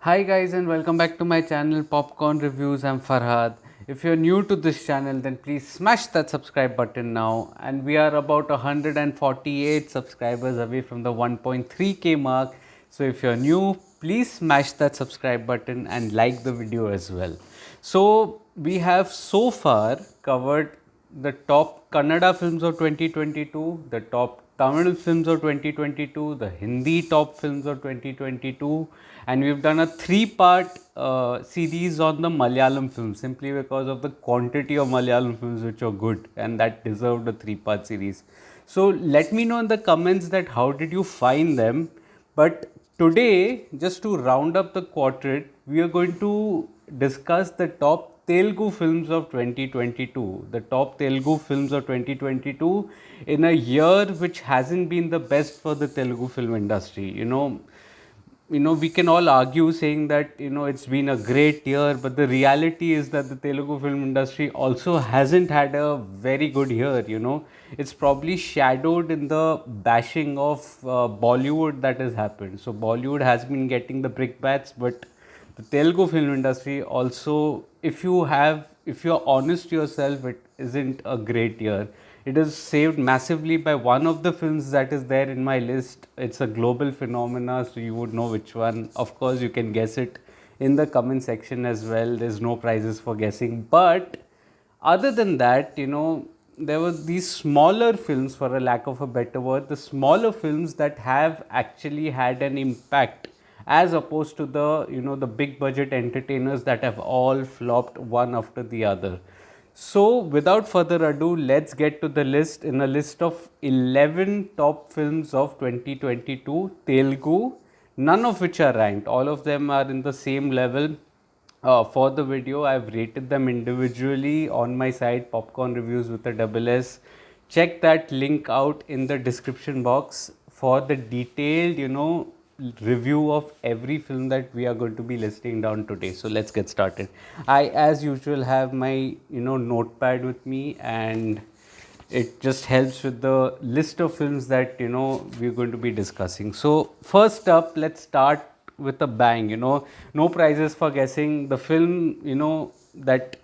Hi guys and welcome back to my channel Popcorn Reviews. I'm Farhad. If you're new to this channel then please smash that subscribe button now, and we are about 148 subscribers away from the 1.3k mark. So if you're new, please smash that subscribe button and like the video as well. So we have so far covered the top Kannada films of 2022, the top Tamil films of 2022, the Hindi top films of 2022, and we've done a three-part series on the Malayalam films simply because of the quantity of Malayalam films which are good and that deserved a three-part series. So let me know in the comments that how did you find them. But today, just to round up the quartet, we are going to discuss the top Telugu films of 2022. The top Telugu films of 2022 in a year which hasn't been the best for the Telugu film industry. We can all argue saying that it's been a great year, but the reality is that the Telugu film industry also hasn't had a very good year. It's probably shadowed in the bashing of Bollywood that has happened. So Bollywood has been getting the brickbats, but the Telugu film industry also, if you're honest to yourself, it isn't a great year. It is saved massively by one of the films that is there in my list. It's a global phenomena, so you would know which one. Of course, you can guess it in the comment section as well. There's no prizes for guessing. But other than that, there were these smaller films, for a lack of a better word, the smaller films that have actually had an impact as opposed to the big budget entertainers that have all flopped one after the other. So, without further ado, let's get to the list. In a list of 11 top films of 2022, Telugu, none of which are ranked. All of them are in the same level. For the video, I've rated them individually on my site, Popcorn Reviews with a double S. Check that link out in the description box for the detailed, review of every film that we are going to be listing down today. So let's get started. I, as usual, have my notepad with me, and it just helps with the list of films that we're going to be discussing. So first up, let's start with a bang. No prizes for guessing. The film that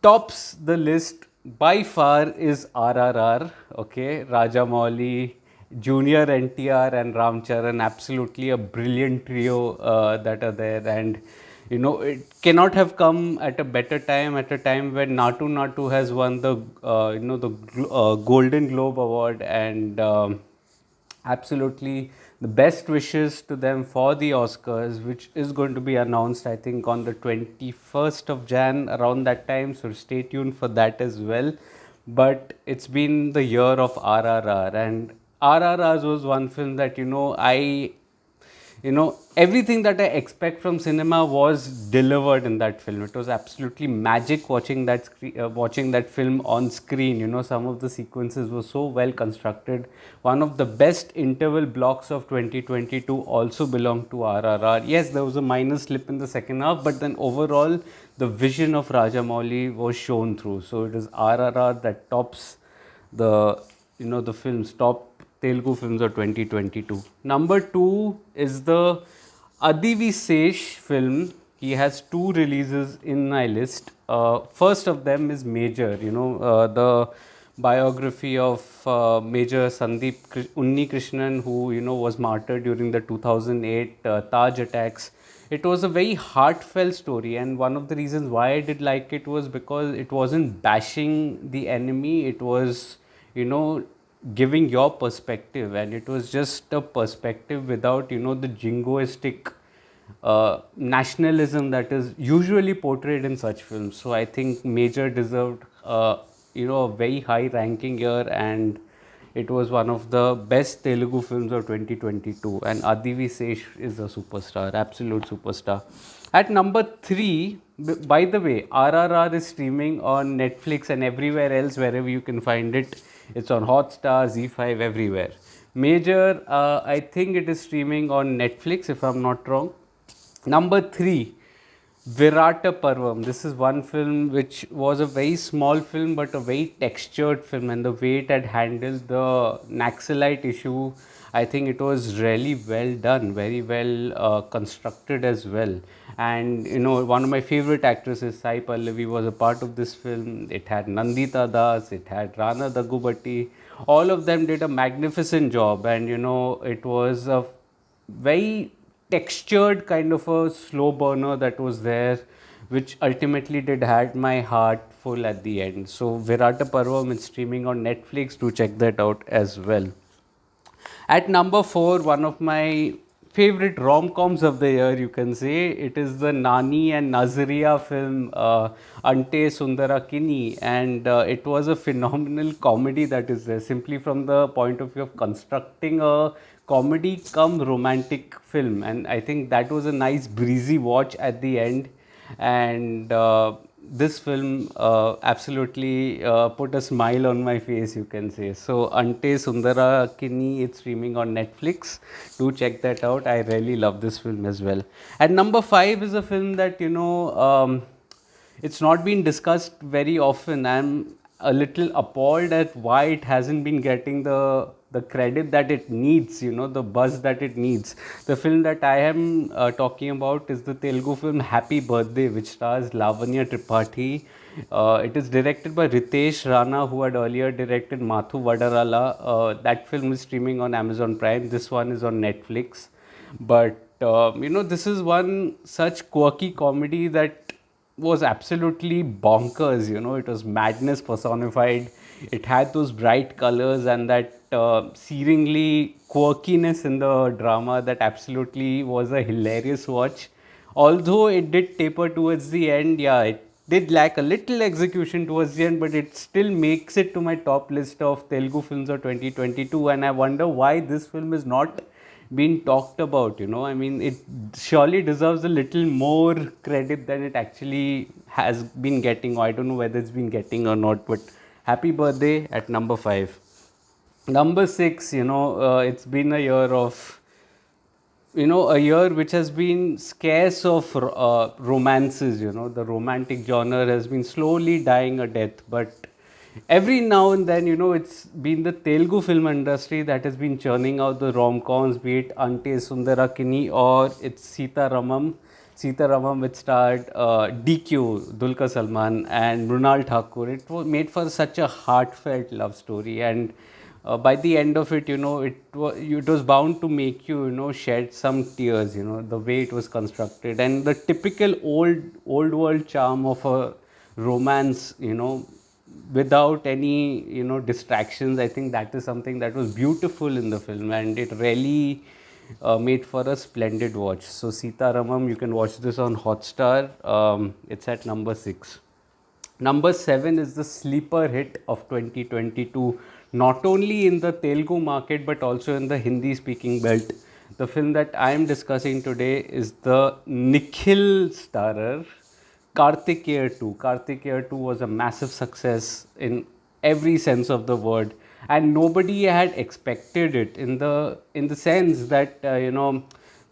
tops the list by far is RRR. Okay, Rajamouli, Junior NTR and Ram Charan, absolutely a brilliant trio that are there. And it cannot have come at a better time, at a time when Natu Natu has won the Golden Globe Award, and absolutely the best wishes to them for the Oscars, which is going to be announced, I think, on the 21st of Jan, around that time. So stay tuned for that as well. But it's been the year of RRR, and RRR was one film that everything that I expect from cinema was delivered in that film. It was absolutely magic watching that film on screen. Some of the sequences were so well constructed. One of the best interval blocks of 2022 also belonged to RRR. Yes, there was a minor slip in the second half, but then overall the vision of Rajamouli was shown through. So it is RRR that tops the films, top Telugu films of 2022. Number two is the Adivi Sesh film. He has two releases in my list. First of them is Major, the biography of Major Unni Krishnan, who was martyred during the 2008 Taj attacks. It was a very heartfelt story, and one of the reasons why I did like it was because it wasn't bashing the enemy. It was giving your perspective, and it was just a perspective without the jingoistic nationalism that is usually portrayed in such films. So I think Major deserved a very high ranking here, and it was one of the best Telugu films of 2022, and Adivi Sesh is a superstar, absolute superstar. At number 3, by the way, RRR is streaming on Netflix and everywhere else wherever you can find it. It's on Hotstar, Z5, everywhere. Major, I think it is streaming on Netflix if I'm not wrong. Number 3, Virata Parvam. This is one film which was a very small film but a very textured film, and the way it had handled the Naxalite issue, I think it was really well done, very well constructed as well. And one of my favorite actresses, Sai Pallavi, was a part of this film. It had Nandita Das, it had Rana Daggubati. All of them did a magnificent job, and it was a very textured kind of a slow burner that was there, which ultimately did had my heart full at the end. So Virata Parvam is streaming on Netflix. Do check that out as well. At number four, one of my favorite rom-coms of the year, you can say, it is the Nani and Nazriya film Ante Sundara Kini, and it was a phenomenal comedy that is there, simply from the point of view of constructing a comedy come romantic film, and I think that was a nice breezy watch at the end. And this film absolutely put a smile on my face, you can say. So Ante Sundara Kini, it's streaming on Netflix. Do check that out. I really love this film as well. And number five is a film that it's not been discussed very often. I'm a little appalled at why it hasn't been getting the credit that it needs, the buzz that it needs. The film that I am talking about is the Telugu film Happy Birthday, which stars Lavanya Tripathi. It is directed by Ritesh Rana, who had earlier directed Mathu Vadarala. That film is streaming on Amazon Prime. This one is on Netflix. But this is one such quirky comedy that was absolutely bonkers. It was madness personified. It had those bright colors and that searingly quirkiness in the drama that absolutely was a hilarious watch. Although it did taper towards the end, yeah, it did lack a little execution towards the end, but it still makes it to my top list of Telugu films of 2022. And I wonder why this film is not been talked about. I mean, it surely deserves a little more credit than it actually has been getting. I don't know whether it's been getting or not, but Happy Birthday at number five. Number six, it's been a year of, a year which has been scarce of romances. The romantic genre has been slowly dying a death, but every now and then, it's been the Telugu film industry that has been churning out the rom-coms, be it Ante Sundarakini or it's Sita Ramam, which starred DQ, Dulquer Salman, and Mrunal Thakur. It was made for such a heartfelt love story, and by the end of it, it was bound to make you, shed some tears. The way it was constructed and the typical old world charm of a romance. Without any distractions. I think that is something that was beautiful in the film, and it really made for a splendid watch. So Sita Ramam, you can watch this on Hotstar. It's at number six. Number seven is the sleeper hit of 2022, not only in the Telugu market but also in the Hindi speaking belt. The film that I am discussing today is the Nikhil starer Karthik Air 2. Karthik Air 2 was a massive success in every sense of the word, and nobody had expected it in the sense that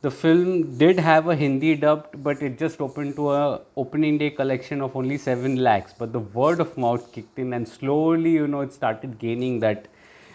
the film did have a Hindi dubbed, but it just opened to a opening day collection of only 7 lakhs. But the word of mouth kicked in, and slowly, it started gaining that.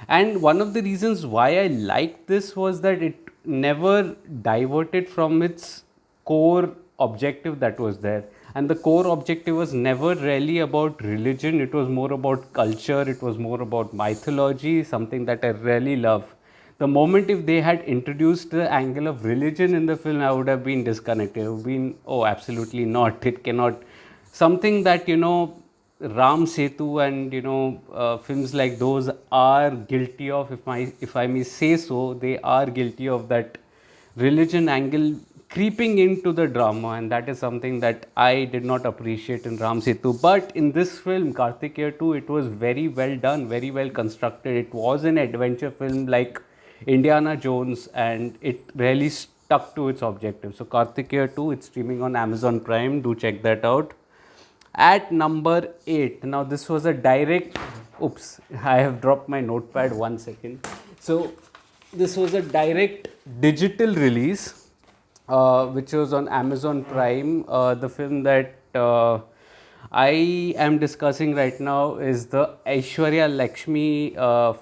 And one of the reasons why I liked this was that it never diverted from its core objective that was there. And the core objective was never really about religion, it was more about culture, it was more about mythology, something that I really love. The moment if they had introduced the angle of religion in the film, I would have been disconnected. I would have been, oh, absolutely not. It cannot. Something that, Ram Setu and films like those are guilty of, if I may say so, they are guilty of that religion angle creeping into the drama, and that is something that I did not appreciate in Ram Setu. But in this film, Karthik Air 2, it was very well done, very well constructed. It was an adventure film like Indiana Jones, and it really stuck to its objective. So Karthik Air 2, it's streaming on Amazon Prime. Do check that out. At number 8, now this was a direct, oops, I have dropped my notepad, 1 second. So this was a direct digital release, which was on Amazon Prime. The film that I am discussing right now is the Aishwarya Lakshmi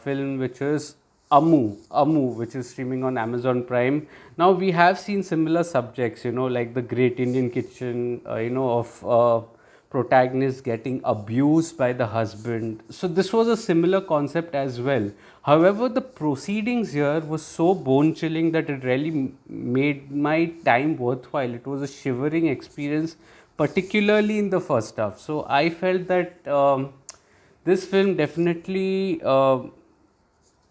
film, which is which is streaming on Amazon Prime. Now we have seen similar subjects, like the Great Indian Kitchen, of protagonist getting abused by the husband. So this was a similar concept as well. However, the proceedings here was so bone chilling that it really made my time worthwhile. It was a shivering experience, particularly in the first half. So I felt that this film definitely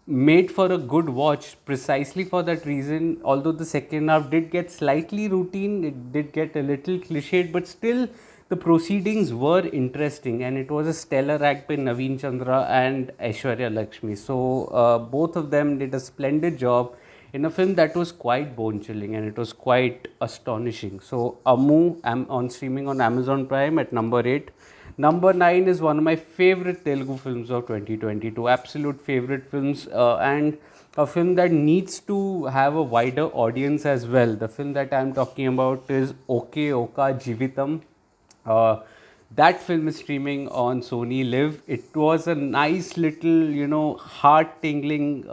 made for a good watch precisely for that reason. Although the second half did get slightly routine, it did get a little cliched, but still the proceedings were interesting, and it was a stellar act by Naveen Chandra and Aishwarya Lakshmi. So both of them did a splendid job in a film that was quite bone chilling, and it was quite astonishing. So Amu, am on streaming on Amazon Prime at number 8. Number 9 is one of my favorite Telugu films of 2022, absolute favorite films, and a film that needs to have a wider audience as well. The film that I'm talking about is Okay Oka Jivitam. Uh, that film is streaming on Sony Live. It was a nice little, heart tingling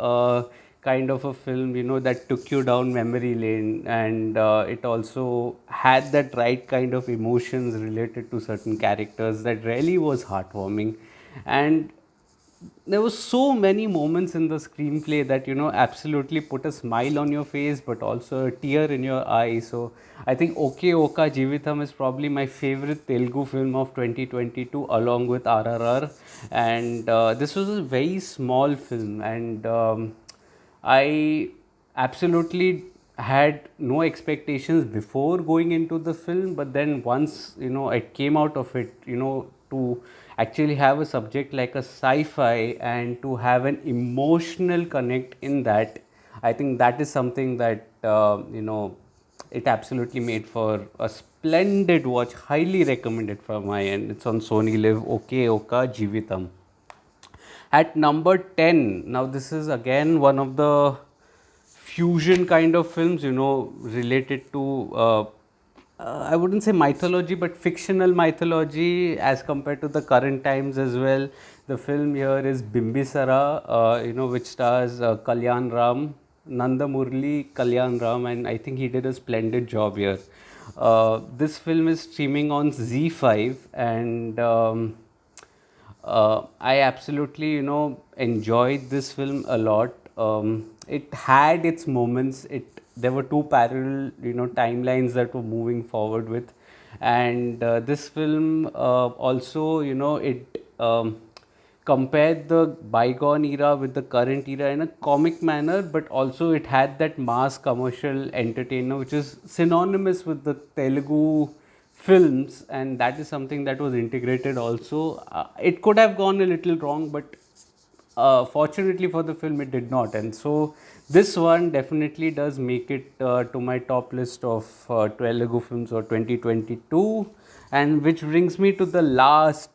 kind of a film, that took you down memory lane, and it also had that right kind of emotions related to certain characters that really was heartwarming. And there were so many moments in the screenplay that absolutely put a smile on your face but also a tear in your eye. So I think Okay Oka Jeevitham is probably my favorite Telugu film of 2022 along with RRR. And this was a very small film, and I absolutely had no expectations before going into the film, but then once it came out of it, to actually have a subject like a sci-fi and to have an emotional connect in that, I think that is something that it absolutely made for a splendid watch. Highly recommended from my end. It's on Sony Live. Okay Oka Jeevitham. At number 10, now this is again one of the fusion kind of films, related to, I wouldn't say mythology, but fictional mythology as compared to the current times as well. The film here is Bimbisara, which stars Kalyan Ram, Nanda Murli, Kalyan Ram, and I think he did a splendid job here. This film is streaming on Z5, and I absolutely, enjoyed this film a lot. It had its moments. There were two parallel, timelines that were moving forward with, and this film also, it compared the bygone era with the current era in a comic manner, but also it had that mass commercial entertainer, which is synonymous with the Telugu films, and that is something that was integrated also. It could have gone a little wrong, but fortunately for the film, it did not. And so this one definitely does make it to my top list of Telugu films of 2022. And which brings me to the last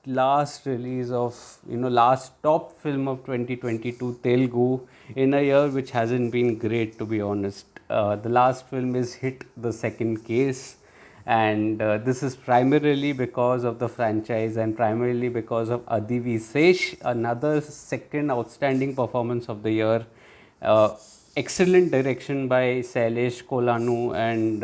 release of, last top film of 2022 Telugu in a year which hasn't been great, to be honest. The last film is Hit the Second Case, and this is primarily because of the franchise and primarily because of Adivi Sesh, another second outstanding performance of the year. Uh, Excellent direction by Sailesh Kolanu, and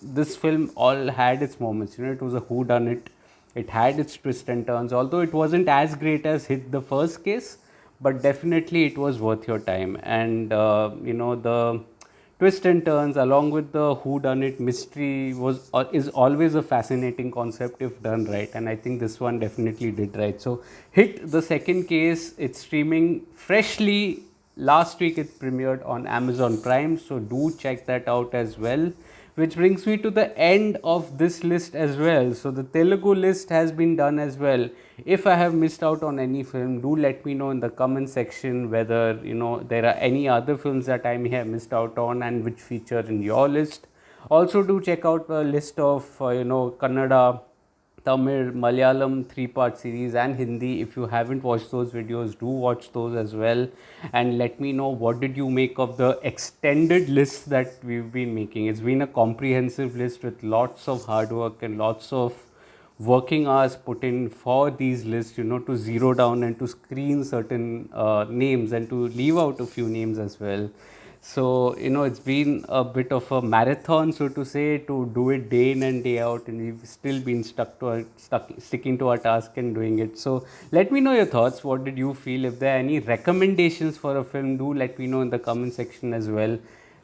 this film all had its moments. It was a who done it. It had its twists and turns, although it wasn't as great as Hit the First Case, but definitely it was worth your time. And the twist and turns along with the who done it mystery was is always a fascinating concept if done right, and I think this one definitely did right. So Hit the Second Case, it's streaming freshly. Last week it premiered on Amazon Prime, so do check that out as well. Which brings me to the end of this list as well. So the Telugu list has been done as well. If I have missed out on any film, do let me know in the comment section whether there are any other films that I may have missed out on and which feature in your list. Also do check out the list of Kannada, Tamil, Malayalam 3-part series and Hindi. If you haven't watched those videos, do watch those as well, and let me know what did you make of the extended list that we've been making. It's been a comprehensive list with lots of hard work and lots of working hours put in for these lists, to zero down and to screen certain names and to leave out a few names as well. So, it's been a bit of a marathon, so to say, to do it day in and day out, and we've still been sticking to our task and doing it. So, let me know your thoughts. What did you feel? If there are any recommendations for a film, do let me know in the comment section as well.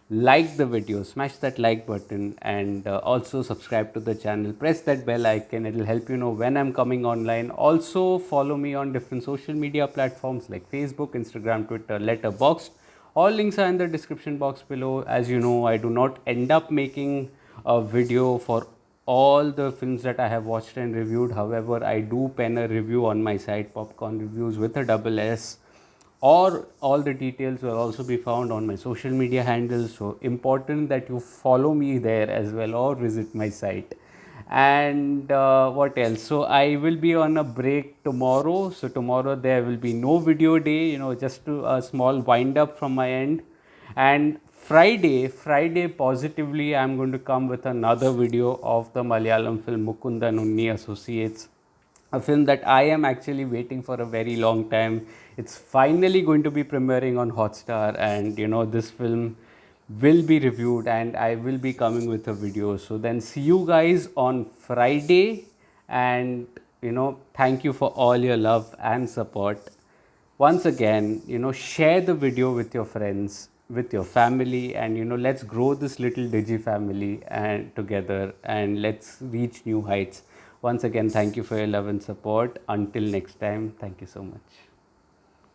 Like the video, smash that like button, and also subscribe to the channel. Press that bell icon, it will help you know when I'm coming online. Also follow me on different social media platforms like Facebook, Instagram, Twitter, Letterboxd. All links are in the description box below. As you know, I do not end up making a video for all the films that I have watched and reviewed. However, I do pen a review on my site, Popcorn Reviews with a double S, or all the details will also be found on my social media handles. So important that you follow me there as well, or visit my site. And what else? So I will be on a break tomorrow. So tomorrow there will be no video day, just a small wind up from my end. And Friday positively I'm going to come with another video of the Malayalam film Mukunda Nunni Associates, a film that I am actually waiting for a very long time. It's finally going to be premiering on Hotstar, and this film will be reviewed and I will be coming with a video. So then see you guys on Friday, and thank you for all your love and support. Once again, share the video with your friends, with your family, and let's grow this little digi family and together, and let's reach new heights. Once again, thank you for your love and support. Until next time, thank you so much.